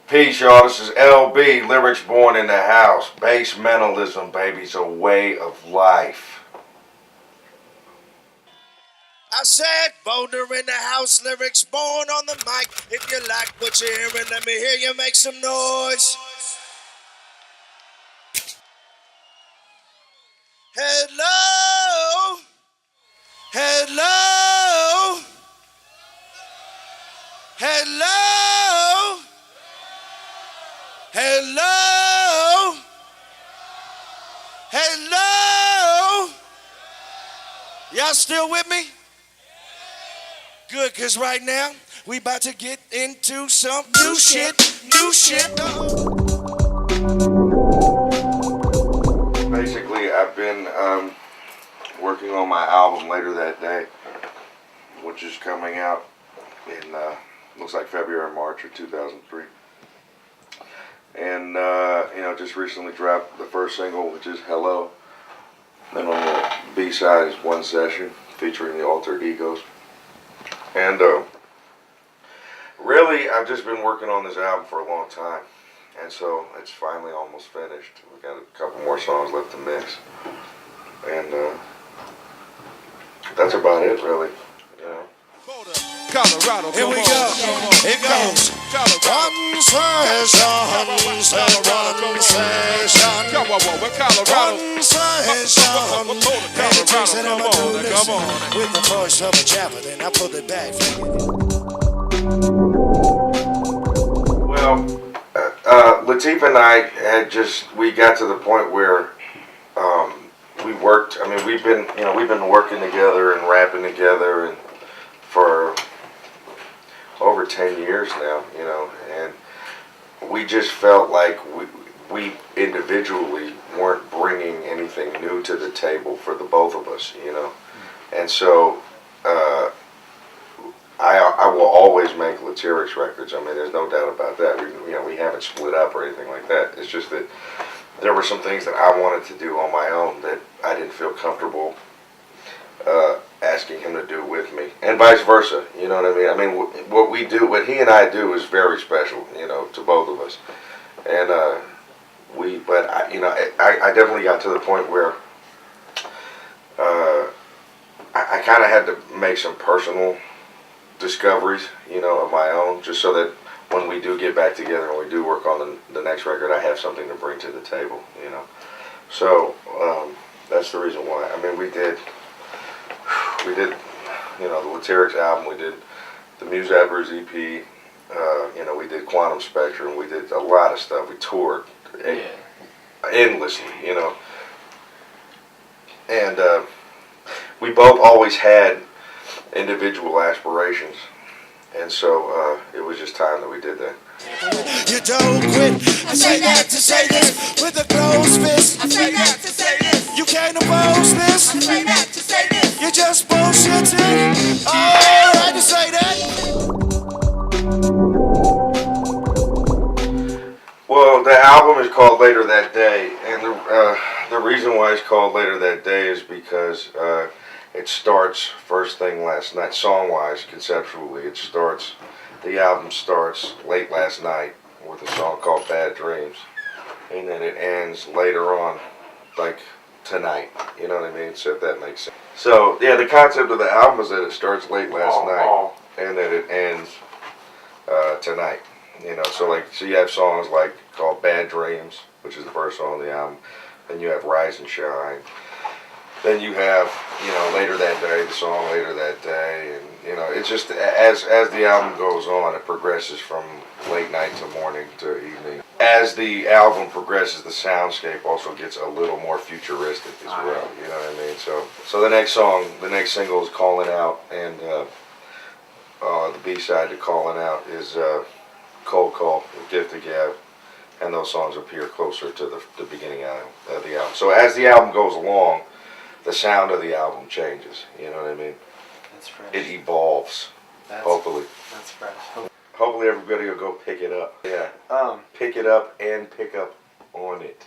Peace, y'all. This is LB, lyrics born in the house. Bass mentalism, baby, it's a way of life. I said, Boulder in the house, lyrics born on the mic. If you like what you're hearing, let me hear you make some noise. Hello, hello, hello, hello, hello. Y'all still with me? Good, because right now, we about to get into some new shit, new shit. Basically, I've been working on my album Later That Day, which is coming out in, looks like February or March of 2003. And, just recently dropped the first single, which is Hello. Then on the B-side is One Session, featuring the Altered Egos. And really, I've just been working on this album for a long time. And so it's finally almost finished. We got a couple more songs left to mix. And that's about it, really. Colorado, here we go. It goes. One session, one session. One session. Come on. With the voice of a javelin, I pulled it back. Well, Latifah and I we got to the point where we worked. I mean, we've been working together and rapping together and for over 10 years now, and we just felt like we individually weren't bringing anything new to the table for the both of us, and so I will always make Latirix records. I mean, there's no doubt about that. We haven't split up or anything like that. It's just that there were some things that I wanted to do on my own that I didn't feel comfortable asking him to do with me, and vice versa. You know what I mean? I mean, what he and I do is very special, to both of us. And I definitely got to the point where I kind of had to make some personal discoveries, of my own, just so that when we do get back together and we do work on the next record, I have something to bring to the table, So that's the reason why. I mean, we did, the Latirix album, we did the Muse Adverse EP, we did Quantum Spectrum, we did a lot of stuff. We toured endlessly, and we both always had individual aspirations, and so it was just time that we did that. You don't quit. I say that to say this with a closed fist. I say that to say this. You can't oppose this. I say that to say this. You're just bullshitting. Alright to say that. Well, the album is called Later That Day, and the reason why it's called Later That Day is because it starts first thing last night, song-wise, conceptually. The album starts late last night with a song called Bad Dreams, and then it ends later on, like tonight, you know what I mean? So if that makes sense. So, yeah, the concept of the album is that it starts late last night, and that it ends tonight, So you have songs like called Bad Dreams, which is the first song on the album, then you have Rise and Shine. Then you have, Later That Day, the song Later That Day, and, it's just, as the album goes on, it progresses from late night to morning to evening. As the album progresses, the soundscape also gets a little more futuristic as well, you know what I mean? So the next single is Calling Out, and the B-side to Calling Out is Cold Call, Gift to Gab, and those songs appear closer to the beginning of the album. So as the album goes along, the sound of the album changes, you know what I mean? That's fresh. It evolves, hopefully. That's fresh. Hopefully everybody will go pick it up. Yeah. Pick it up and pick up on it.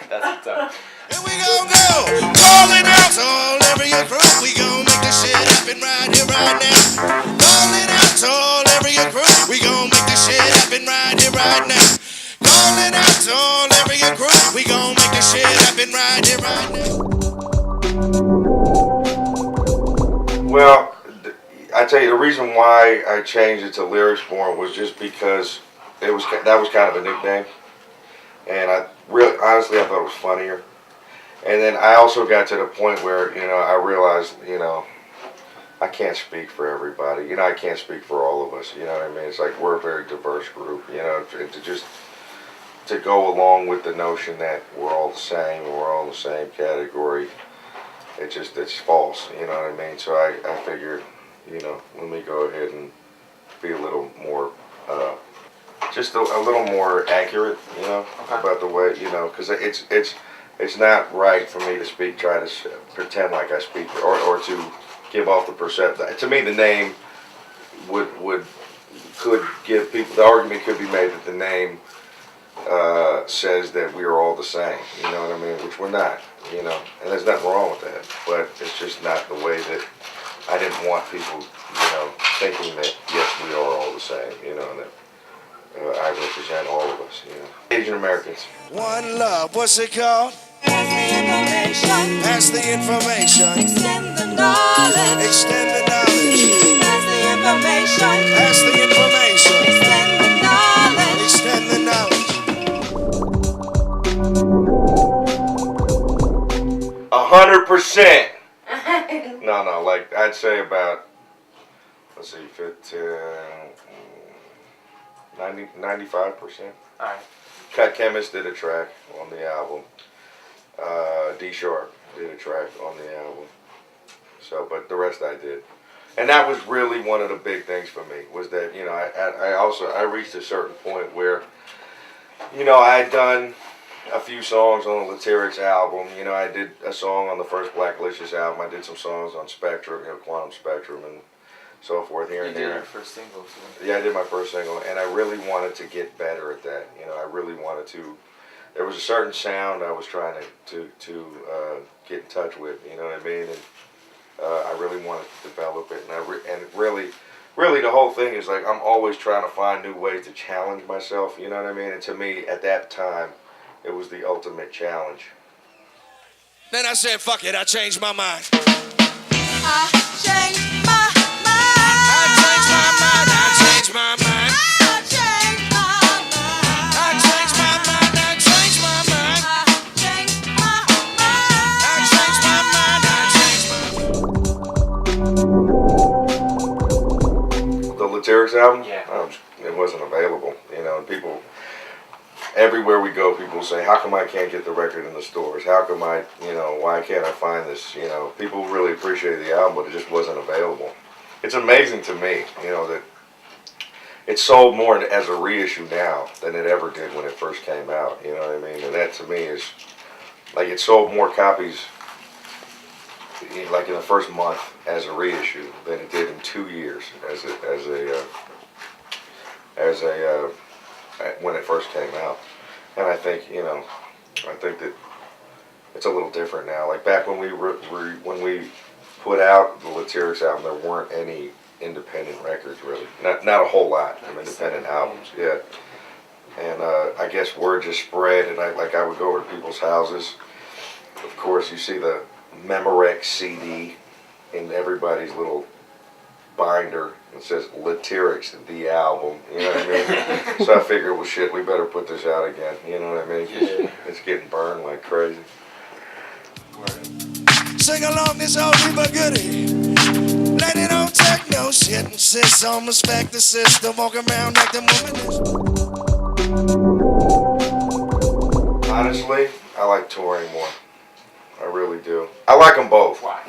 That's tough. Here we gon' go, calling out to all every crew. We gon' make this shit happen right here, right now. Calling out to all area crew. We gon' make this shit happen right here, right now. Calling out to all area crew. We gon' make this shit happen right here, right now. Well, I tell you, the reason why I changed it to Lyrics Born was just because that was kind of a nickname, and I really, honestly, I thought it was funnier. And then I also got to the point where, I realized, I can't speak for everybody. I can't speak for all of us. You know what I mean? It's like we're a very diverse group. To go along with the notion that we're all the same, we're all in the same category, it's false. You know what I mean? So I figured, let me go ahead and be a little more, just a little more accurate, about the way, because it's not right for me to try to pretend like I speak, or to give off the perception. To me, the name could give people, the argument could be made that the name says that we are all the same, you know what I mean, which we're not, and there's nothing wrong with that, but it's just not the way that I didn't want people, thinking that, yes, we are all the same, and that I represent all of us, Asian Americans. One love, what's it called? Pass the information. Pass the information. Extend the knowledge. Extend the knowledge. Pass the information. Pass the information. Extend the knowledge. Extend the knowledge. 100%. No, like I'd say about, let's see, 95%. Alright. Cut Chemist did a track on the album. D Sharp did a track on the album. So, but the rest I did. And that was really one of the big things for me, was that, I reached a certain point where, I had done a few songs on the Lyrics album. I did a song on the first Blacklicious album. I did some songs on Spectrum, Quantum Spectrum and so forth here and You did there. your first single too. Yeah, I did my first single, and I really wanted to get better at that. I really wanted to. There was a certain sound I was trying to get in touch with. You know what I mean? And I really wanted to develop it, and really the whole thing is like I'm always trying to find new ways to challenge myself. You know what I mean? And to me, at that time, it was the ultimate challenge. Then I said, fuck it, I changed my mind. I changed my I changed my mind. I changed my mind. I changed my mind. I changed my mind. I changed my mind. I changed my mind. I changed my mind. I changed my mind. The Lyrics album, Yeah. it wasn't available. And people. Everywhere we go, people say, how come I can't get the record in the stores? How come why can't I find this? People really appreciated the album, but it just wasn't available. It's amazing to me, that it sold more as a reissue now than it ever did when it first came out. You know what I mean? And that to me is, like, it sold more copies, like in the first month as a reissue than it did in 2 years when it first came out. And I think, I think that it's a little different now. Like back when we put out the Lyrics album, there weren't any independent records really. Not a whole lot of independent albums, yeah. And I guess word just spread, and I would go over to people's houses. Of course, you see the Memorex CD in everybody's little binder. It says Lyrics, the album. You know what I mean? So I figured, well, shit, we better put this out again. You know what I mean? Yeah. It's getting burned like crazy. Sing along this oldie but goodie. Lady don't take no shit and sis on respect the sister. Walk around like the woman. Honestly, I like touring more. I really do. I like them both. Why?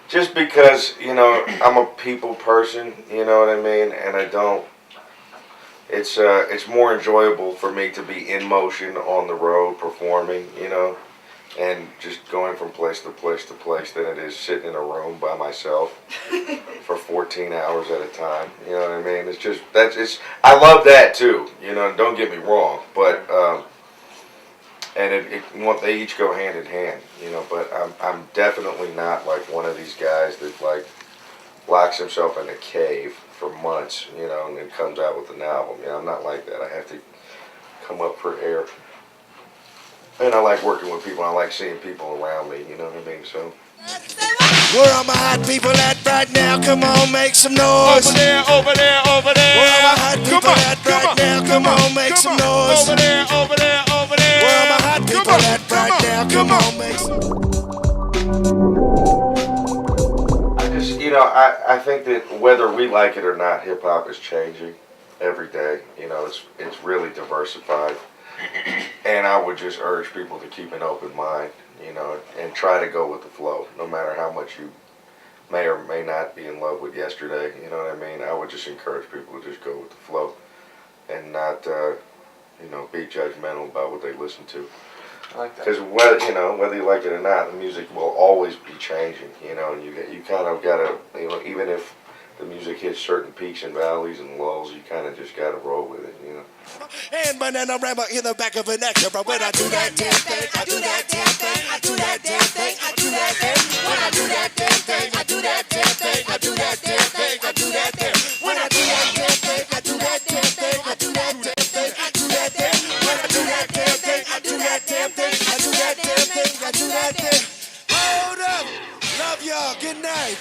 Just because, I'm a people person, you know what I mean? And I don't, it's more enjoyable for me to be in motion on the road performing, and just going from place to place to place than it is sitting in a room by myself for 14 hours at a time, you know what I mean? I love that too, don't get me wrong, but, and they each go hand in hand, but I'm definitely not like one of these guys that like locks himself in a cave for months, you know, and then comes out with an album. You know, I'm not like that. I have to come up for air. And I like working with people. I like seeing people around me, you know what I mean? So. Where are my hot people at right now? Come on, make some noise. Over there, over there, over there. Where are my hot people at right now? Come on, make some noise. Over there, over there, over there. Where are my hot people at right now? Come on, make some. I just, you know, I think that whether we like it or not, hip hop is changing every day. You know, it's really diversified. And I would just urge people to keep an open mind, you know, and try to go with the flow, no matter how much you may or may not be in love with yesterday, you know what I mean? I would just encourage people to just go with the flow and not, you know, be judgmental about what they listen to. I like that. Because whether, you know, whether you like it or not, the music will always be changing, you know, and you kind of got to, you know, even if the music hits certain peaks and valleys and lulls, you kind of just got to roll with it, you know. And banana rammer in the back of an Acura. When I do that damn thing, I do that damn thing, I do that damn thing, I do that damn. When I do that damn thing, I do that damn thing, I do that damn thing, I do that damn. When I do that damn thing, I do that damn thing, I do that damn thing, I do that damn. When I do that damn thing, I do that damn thing, I do that damn thing, I do that damn. Hold up, love y'all, good night.